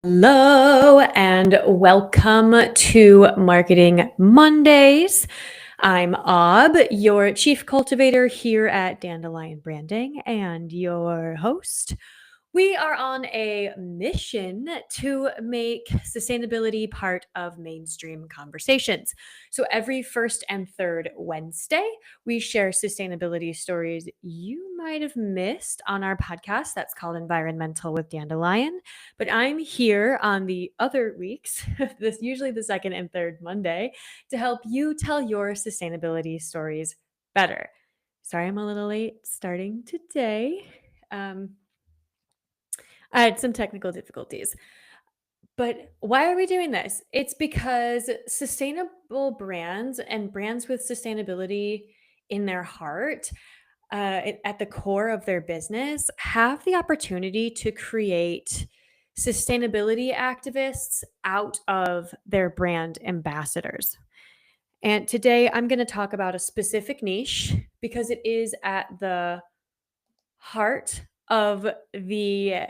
Hello and welcome to Marketing Mondays. I'm Ob, your chief cultivator here at Dandelion Branding and your host. We are on a mission to make sustainability part of mainstream conversations. So every first and third Wednesday, we share sustainability stories you might have missed on our podcast that's called Environmental with Dandelion. But I'm here on the other weeks, this usually the second and third Monday, to help you tell your sustainability stories better. Sorry, I'm a little late starting today. I had some technical difficulties. But why are we doing this? It's because sustainable brands and brands with sustainability in their heart, at the core of their business, have the opportunity to create sustainability activists out of their brand ambassadors. And today I'm going to talk about a specific niche because it is at the heart of the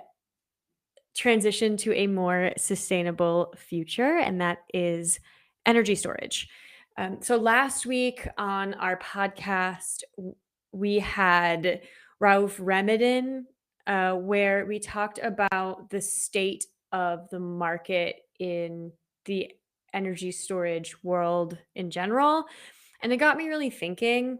transition to a more sustainable future, and that is energy storage. So last week on our podcast, we had Rauf Remedin, where we talked about the state of the market in the energy storage world in general. And it got me really thinking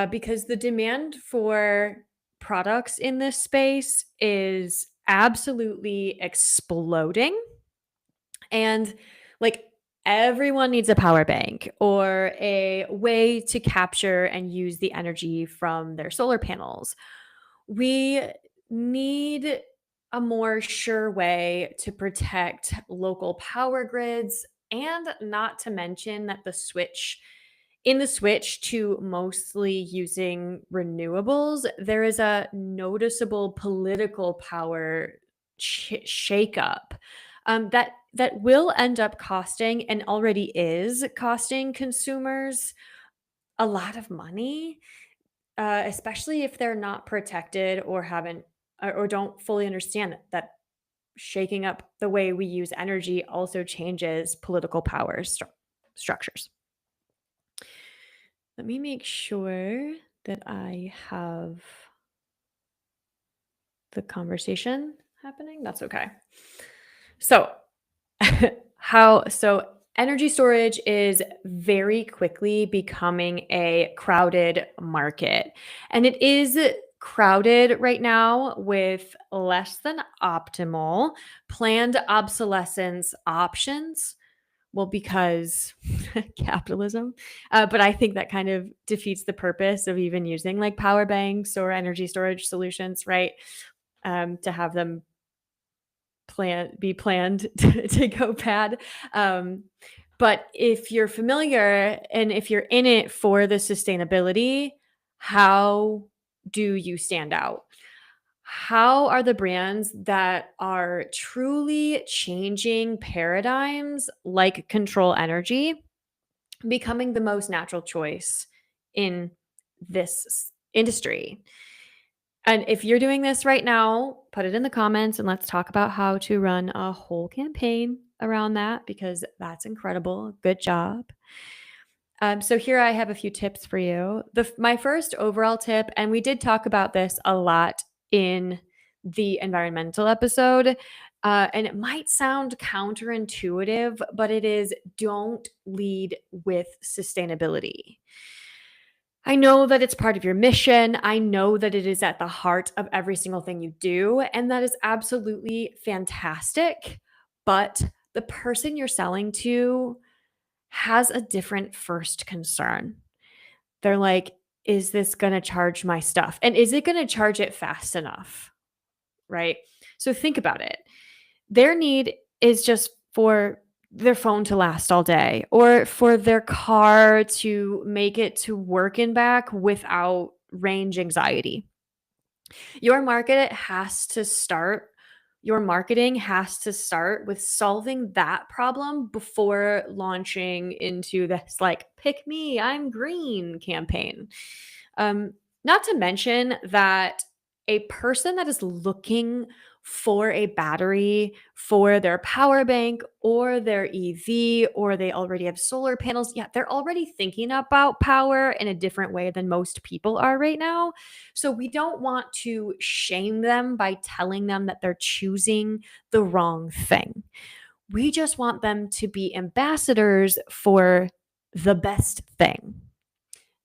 because the demand for products in this space is absolutely exploding. And like everyone needs a power bank or a way to capture and use the energy from their solar panels. We need a more sure way to protect local power grids, and not to mention that the switch to mostly using renewables, there is a noticeable political power shakeup that will end up costing, and already is costing, consumers a lot of money, especially if they're not protected or haven't or don't fully understand that shaking up the way we use energy also changes political power structures. Let me make sure that I have the conversation happening. That's okay. So, so energy storage is very quickly becoming a crowded market. And it is crowded right now with less than optimal planned obsolescence options. Well, because capitalism. But I think that kind of defeats the purpose of even using like power banks or energy storage solutions, right? To have them be planned to go bad. But if you're familiar and if you're in it for the sustainability, how do you stand out? How are the brands that are truly changing paradigms like Control Energy becoming the most natural choice in this industry? And if you're doing this right now, put it in the comments and let's talk about how to run a whole campaign around that, because that's incredible. Good job. So here I have a few tips for you. My first overall tip, and we did talk about this a lot in the environmental episode, and it might sound counterintuitive, but it is: don't lead with sustainability. I know that it's part of your mission. I know that it is at the heart of every single thing you do, and that is absolutely fantastic. But the person you're selling to has a different first concern. They're like, is this going to charge my stuff? And is it going to charge it fast enough? Right? So think about it. Their need is just for their phone to last all day, or for their car to make it to work and back without range anxiety. Your market has to start your marketing has to start with solving that problem before launching into this like pick me, I'm green campaign. Not to mention that a person that is looking for a battery for their power bank or their EV, or they already have solar panels. Yeah, they're already thinking about power in a different way than most people are right now. So we don't want to shame them by telling them that they're choosing the wrong thing. We just want them to be ambassadors for the best thing.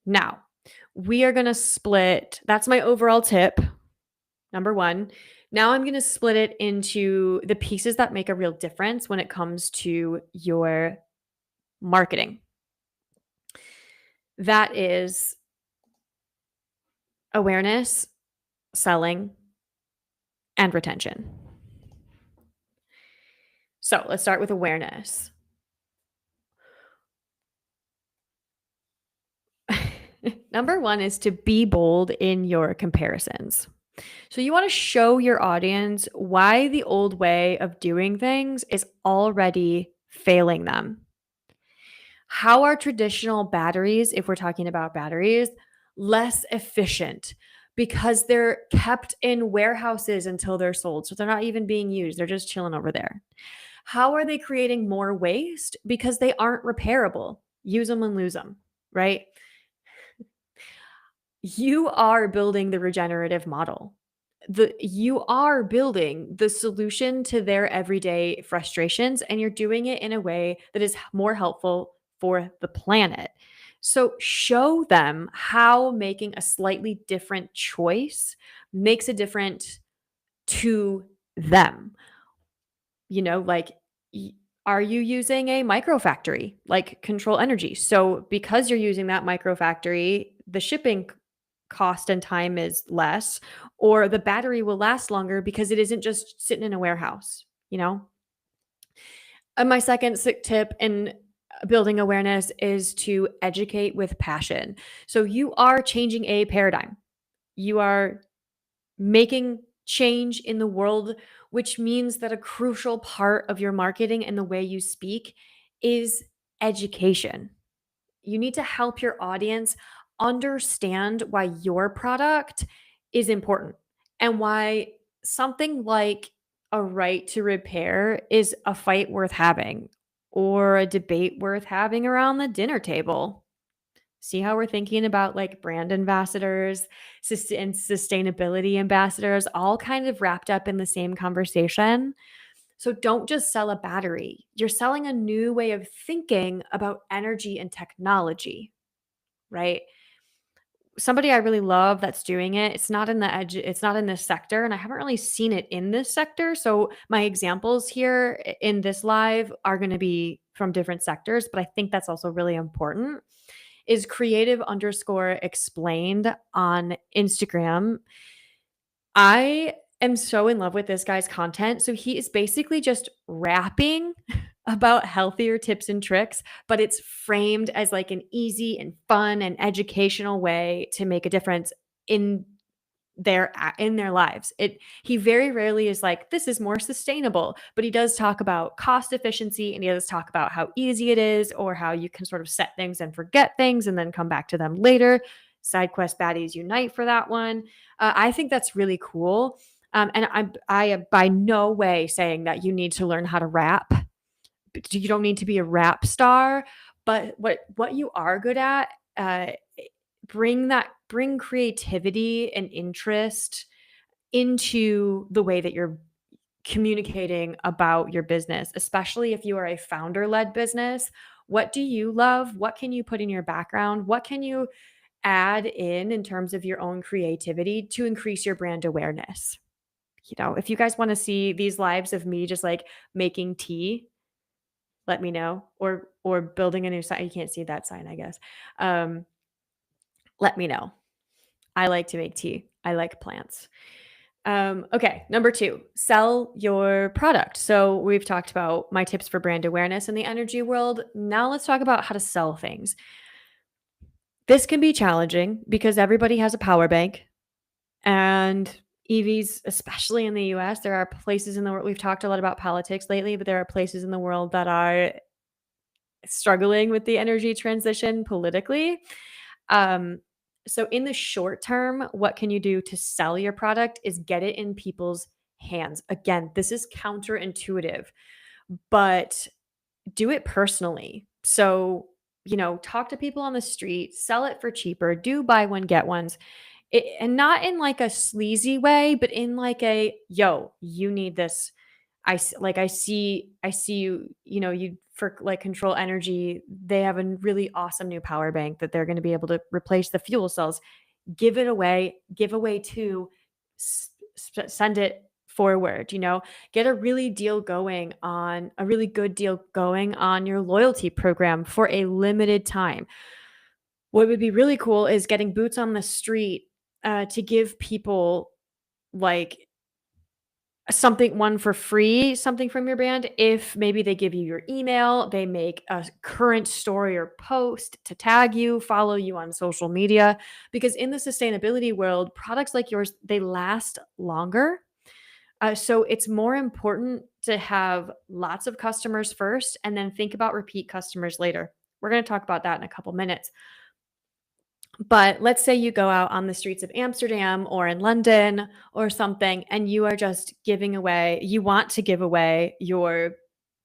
Now, we are going to split, that's my overall tip, number one. Now I'm going to split it into the pieces that make a real difference when it comes to your marketing. That is awareness, selling, and retention. So let's start with awareness. Number one is to be bold in your comparisons. So you want to show your audience why the old way of doing things is already failing them. How are traditional batteries, if we're talking about batteries, less efficient? Because they're kept in warehouses until they're sold. So they're not even being used, they're just chilling over there. How are they creating more waste? Because they aren't repairable. Use them and lose them, right? You are building the regenerative model. You are building the solution to their everyday frustrations, and you're doing it in a way that is more helpful for the planet. So show them how making a slightly different choice makes a difference to them. Like, are you using a micro factory like Control Energy? So because you're using that micro factory, the shipping cost and time is less, or the battery will last longer because it isn't just sitting in a warehouse. And my second tip in building awareness is to educate with passion. So you are changing a paradigm. You are making change in the world, which means that a crucial part of your marketing and the way you speak is education. You need to help your audience understand why your product is important and why something like a right to repair is a fight worth having or a debate worth having around the dinner table. See how we're thinking about like brand ambassadors and sustainability ambassadors, all kind of wrapped up in the same conversation. So don't just sell a battery. You're selling a new way of thinking about energy and technology, right? Somebody I really love that's doing it. It's not in this sector, and I haven't really seen it in this sector. So my examples here in this live are going to be from different sectors, but I think that's also really important. Is creative underscore explained on Instagram. I am so in love with this guy's content. So he is basically just rapping about healthier tips and tricks, but it's framed as like an easy and fun and educational way to make a difference in their lives. He very rarely is like, this is more sustainable, but he does talk about cost efficiency, and he does talk about how easy it is, or how you can sort of set things and forget things and then come back to them later. Side quest baddies unite for that one. I think that's really cool. And I am by no way saying that you need to learn how to rap. You don't need to be a rap star, but what you are good at, uh, bring creativity and interest into the way that you're communicating about your business, especially if you are a founder-led business. What do you love? What can you put in your background? What can you add in terms of your own creativity to increase your brand awareness? If you guys want to see these lives of me just like making tea, let me know, or building a new sign. You can't see that sign, I guess. Um, Let me know. I like to make tea. I like plants. Okay, number two, sell your product. So we've talked about my tips for brand awareness in the energy world. Now let's talk about how to sell things. This can be challenging because everybody has a power bank, and EVs, especially in the US, there are places in the world, we've talked a lot about politics lately, but there are places in the world that are struggling with the energy transition politically. Um, so in the short term, what can you do to sell your product is get it in people's hands. Again, this is counterintuitive, but do it personally. So, talk to people on the street, sell it for cheaper, do buy one, get ones. And not in like a sleazy way, but in like a, yo, you need this. I see you, you for like Control Energy, they have a really awesome new power bank that they're going to be able to replace the fuel cells. Give it away, give away to send it forward, get a really good deal going on your loyalty program for a limited time. What would be really cool is getting boots on the street to give people like one for free, something from your brand. If maybe they give you your email, they make a current story or post to tag you, follow you on social media, because in the sustainability world, products like yours, they last longer. So it's more important to have lots of customers first and then think about repeat customers later. We're going to talk about that in a couple minutes. But let's say you go out on the streets of Amsterdam or in London or something, and you are just you want to give away your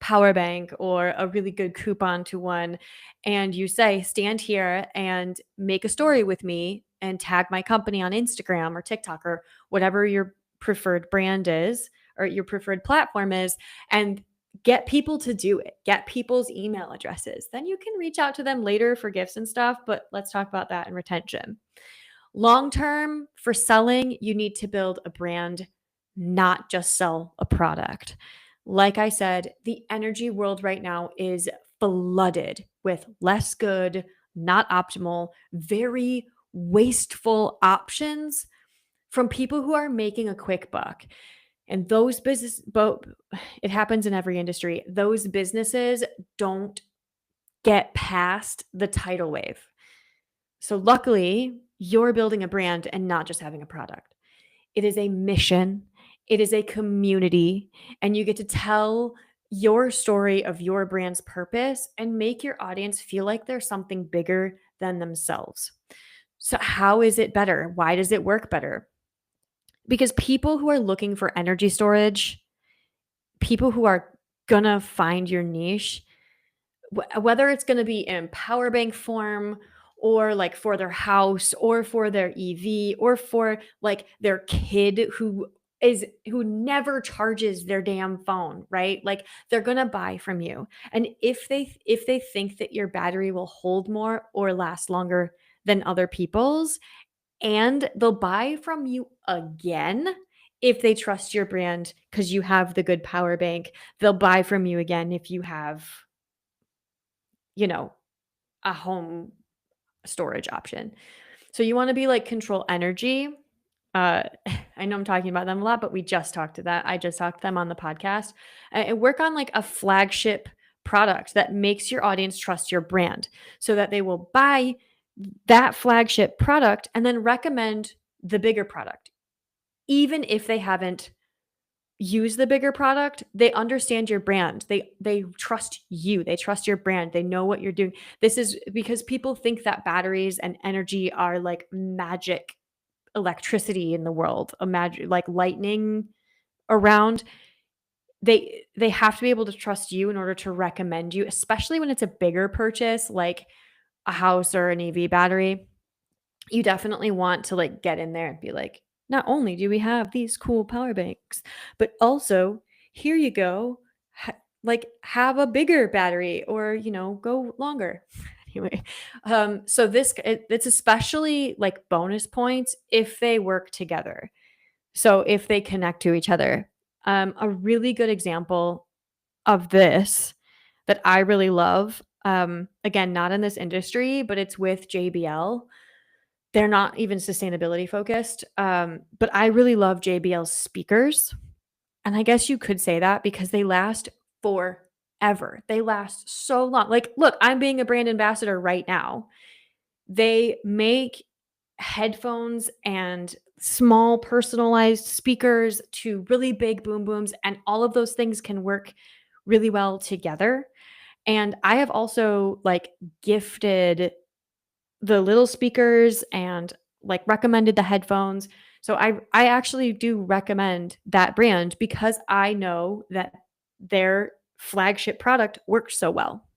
power bank or a really good coupon to one. And you say, stand here and make a story with me and tag my company on Instagram or TikTok or whatever your preferred brand is or your preferred platform is. And get people to do it. Get people's email addresses. Then you can reach out to them later for gifts and stuff, but let's talk about that in retention. Long term, for selling, you need to build a brand, not just sell a product. Like I said, the energy world right now is flooded with less good, not optimal, very wasteful options from people who are making a quick buck. And it happens in every industry. Those businesses don't get past the tidal wave. So luckily, you're building a brand and not just having a product. It is a mission, it is a community, and you get to tell your story of your brand's purpose and make your audience feel like there's something bigger than themselves. So, how is it better? Why does it work better? Because people who are looking for energy storage, people who are gonna find your niche, whether it's gonna be in power bank form or like for their house or for their EV or for like their kid who never charges their damn phone, right? Like they're gonna buy from you. And if they think that your battery will hold more or last longer than other people's, and they'll buy from you again if they trust your brand because you have the good power bank. They'll buy from you again if you have, you know, a home storage option. So you want to be like Control Energy. Uh, I know I'm talking about them a lot, but we just talked to that. I just talked to them on the podcast and work on like a flagship product that makes your audience trust your brand so that they will buy that flagship product and then recommend the bigger product. Even if they haven't used the bigger product, they understand your brand. They trust you. They trust your brand. They know what you're doing. This is because people think that batteries and energy are like magic electricity in the world, imagine like lightning around. They have to be able to trust you in order to recommend you, especially when it's a bigger purchase like a house or an EV battery. You definitely want to like get in there and be like, not only do we have these cool power banks, but also here you go, like have a bigger battery or go longer. Anyway, so it's especially like bonus points if they work together. So if they connect to each other, a really good example of this that I really love. Again, not in this industry, but it's with JBL. They're not even sustainability focused, but I really love JBL's speakers, and I guess you could say that because they last forever. They last so long. Like, look, I'm being a brand ambassador right now. They make headphones and small personalized speakers to really big boom booms, and all of those things can work really well together. And I have also, like, gifted the little speakers and like recommended the headphones So I actually do recommend that brand because I know that their flagship product works so well.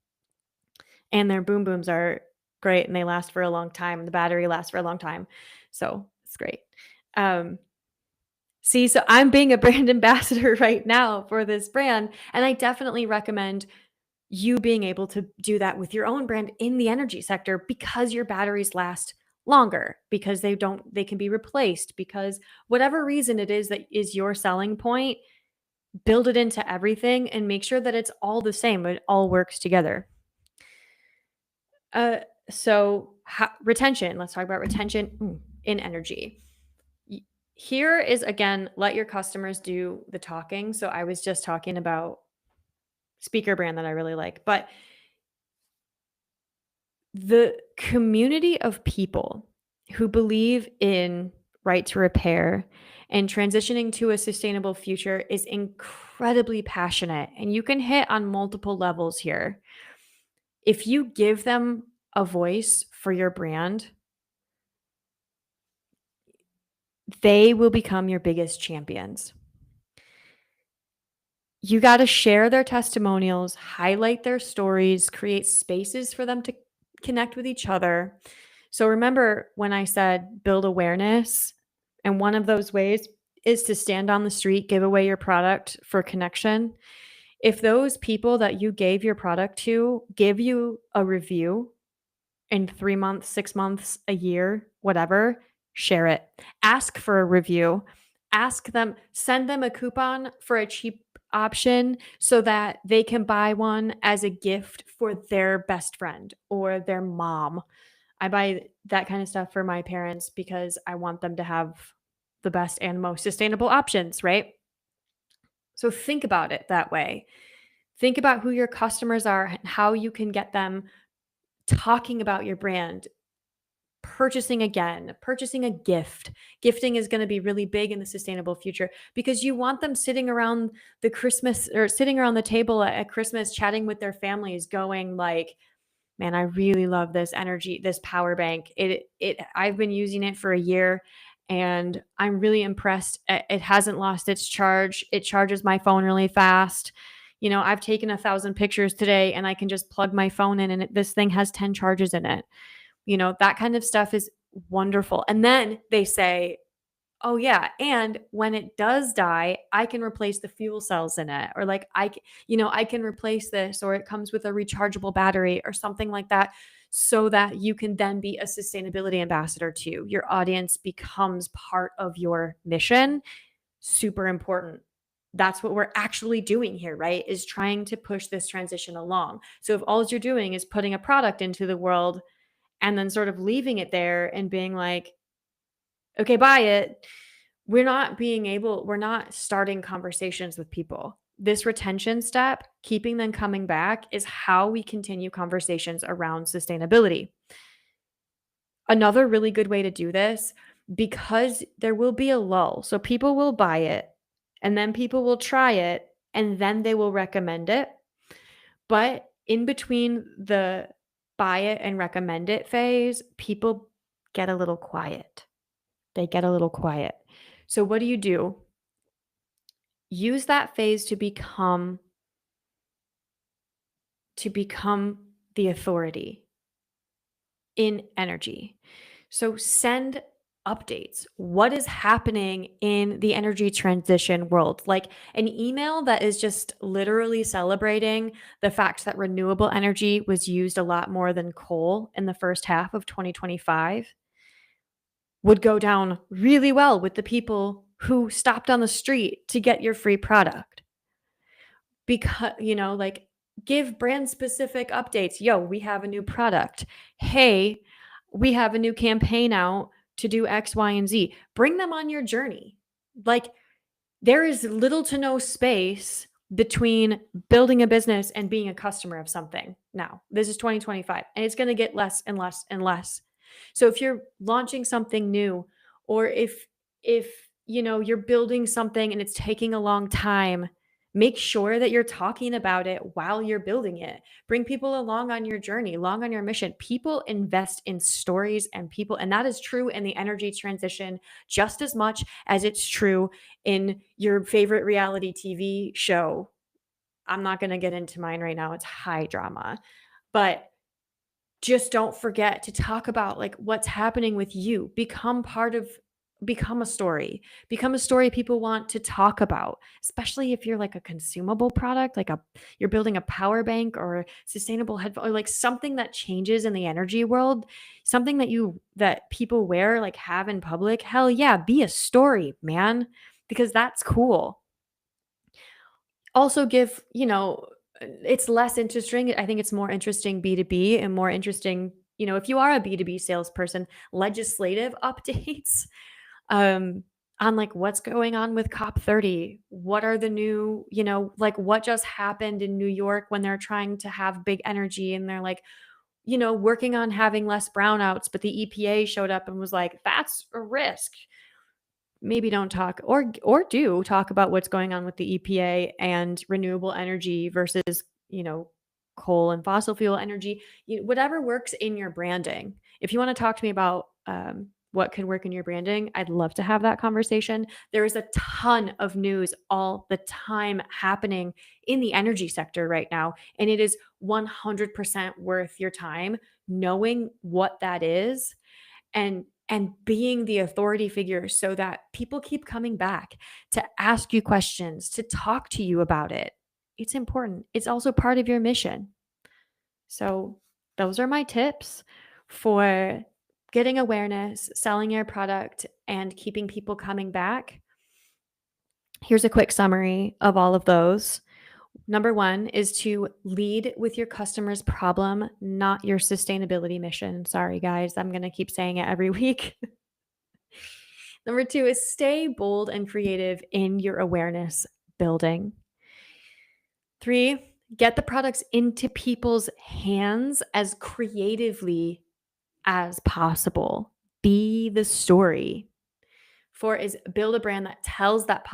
And their boom booms are great and they last for a long time. The battery lasts for a long time. So it's great. Um, See, so I'm being a brand ambassador right now for this brand, and I definitely recommend you being able to do that with your own brand in the energy sector because your batteries last longer, because they can be replaced, because whatever reason it is that is your selling point, build it into everything and make sure that it's all the same, it all works together. Uh, retention, let's talk about retention in energy. Y- Here is again, let your customers do the talking. So I was just talking about speaker brand that I really like, but the community of people who believe in right to repair and transitioning to a sustainable future is incredibly passionate. And you can hit on multiple levels here. If you give them a voice for your brand, they will become your biggest champions. You got to share their testimonials, highlight their stories, create spaces for them to connect with each other. So remember when I said build awareness, and one of those ways is to stand on the street, give away your product for connection. If those people that you gave your product to give you a review in 3 months, 6 months, a year, whatever, share it. Ask for a review. Ask them, send them a coupon for a cheap option so that they can buy one as a gift for their best friend or their mom. I buy that kind of stuff for my parents because I want them to have the best and most sustainable options, right? So think about it that way. Think about who your customers are and how you can get them talking about your brand, purchasing again, purchasing a gift. Gifting is going to be really big in the sustainable future because you want them sitting around the Christmas or sitting around the table at Christmas chatting with their families going like, "Man, I really love this energy, this power bank. It I've been using it for a year and I'm really impressed. It hasn't lost its charge. It charges my phone really fast. I've taken 1,000 pictures today and I can just plug my phone in and this thing has 10 charges in it." That kind of stuff is wonderful. And then they say, "Oh yeah, and when it does die, I can replace the fuel cells in it." Or like I can replace this, or it comes with a rechargeable battery or something like that, so that you can then be a sustainability ambassador too. Your audience becomes part of your mission. Super important. That's what we're actually doing here, right? Is trying to push this transition along. So if all you're doing is putting a product into the world and then sort of leaving it there and being like, "Okay, buy it," we're not starting conversations with people. This retention step, keeping them coming back, is how we continue conversations around sustainability. Another really good way to do this, because there will be a lull. So people will buy it and then people will try it and then they will recommend it. But in between the buy it and recommend it phase, people get a little quiet. They get a little quiet. So what do? Use that phase to become the authority in energy. So send updates. What is happening in the energy transition world? Like an email that is just literally celebrating the fact that renewable energy was used a lot more than coal in the first half of 2025 would go down really well with the people who stopped on the street to get your free product. Because, like give brand specific updates. "Yo, we have a new product. Hey, we have a new campaign out to do X, Y, and Z." Bring them on your journey. Like there is little to no space between building a business and being a customer of something. Now, this is 2025 and it's going to get less and less and less. So if you're launching something new, or if you're building something and it's taking a long time, Make sure that you're talking about it while you're building it. Bring people along on your journey, along on your mission. People invest in stories and people, and that is true in the energy transition just as much as it's true in your favorite reality TV show. I'm not going to get into mine right now. It's high drama. But just don't forget to talk about like what's happening with you. Become a story. Become a story people want to talk about, especially if you're like a consumable product, like you're building a power bank or sustainable headphone or like something that changes in the energy world, something that people wear, like have in public. Hell yeah, be a story, man, because that's cool. Also give, it's less interesting. I think it's more interesting B2B and more interesting, if you are a B2B salesperson, legislative updates um on like what's going on with COP30. What are the new, like what just happened in New York when they're trying to have big energy and they're like, working on having less brownouts, but the EPA showed up and was like, that's a risk. Maybe don't talk or do talk about what's going on with the EPA and renewable energy versus, coal and fossil fuel energy, whatever works in your branding. If you want to talk to me about what could work in your branding, I'd love to have that conversation. There is a ton of news all the time happening in the energy sector right now, and it is 100% worth your time knowing what that is and being the authority figure so that people keep coming back to ask you questions, to talk to you about it. It's important. It's also part of your mission. So, those are my tips for getting awareness, selling your product, and keeping people coming back. Here's a quick summary of all of those. Number one is to lead with your customer's problem, not your sustainability mission. Sorry, guys. I'm going to keep saying it every week. Number two is stay bold and creative in your awareness building. Three, get the products into people's hands as creatively as possible. Be the story. Four is build a brand that tells that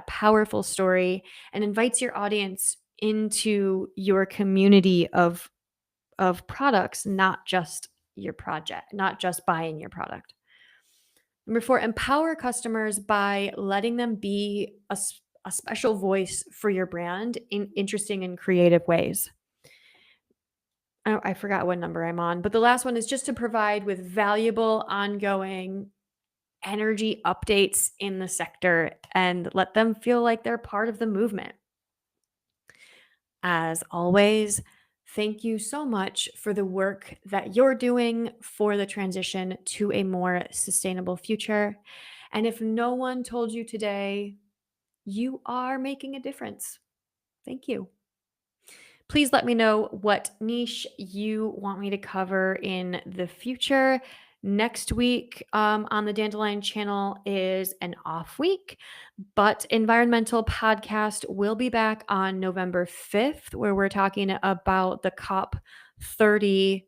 powerful story and invites your audience into your community of products, not just your project, not just buying your product. Number four, empower customers by letting them be a special voice for your brand in interesting and creative ways. I forgot what number I'm on, but the last one is just to provide with valuable, ongoing energy updates in the sector and let them feel like they're part of the movement. As always, thank you so much for the work that you're doing for the transition to a more sustainable future. And if no one told you today, you are making a difference. Thank you. Please let me know what niche you want me to cover in the future. Next week on the Dandelion channel is an off week, but Environmental Podcast will be back on November 5th, where we're talking about the COP30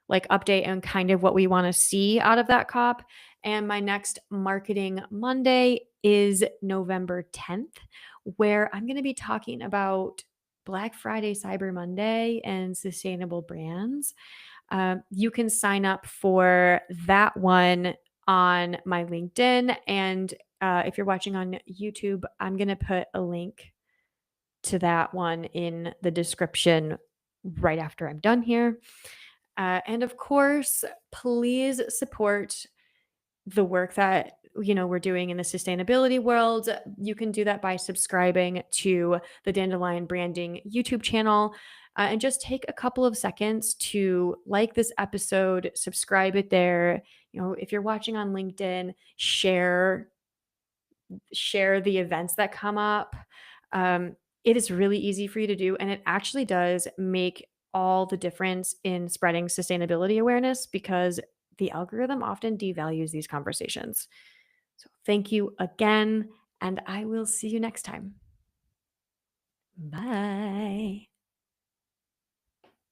like update and kind of what we want to see out of that COP. And my next Marketing Monday is November 10th, where I'm going to be talking about Black Friday, Cyber Monday, and sustainable brands. You can sign up for that one on my LinkedIn. And if you're watching on YouTube, I'm going to put a link to that one in the description right after I'm done here. And of course, please support the work that we're doing in the sustainability world. You can do that by subscribing to the Dandelion Branding YouTube channel. And just take a couple of seconds to like this episode, subscribe it there. If you're watching on LinkedIn, share the events that come up. It is really easy for you to do, and it actually does make all the difference in spreading sustainability awareness because the algorithm often devalues these conversations. So thank you again, and I will see you next time. Bye.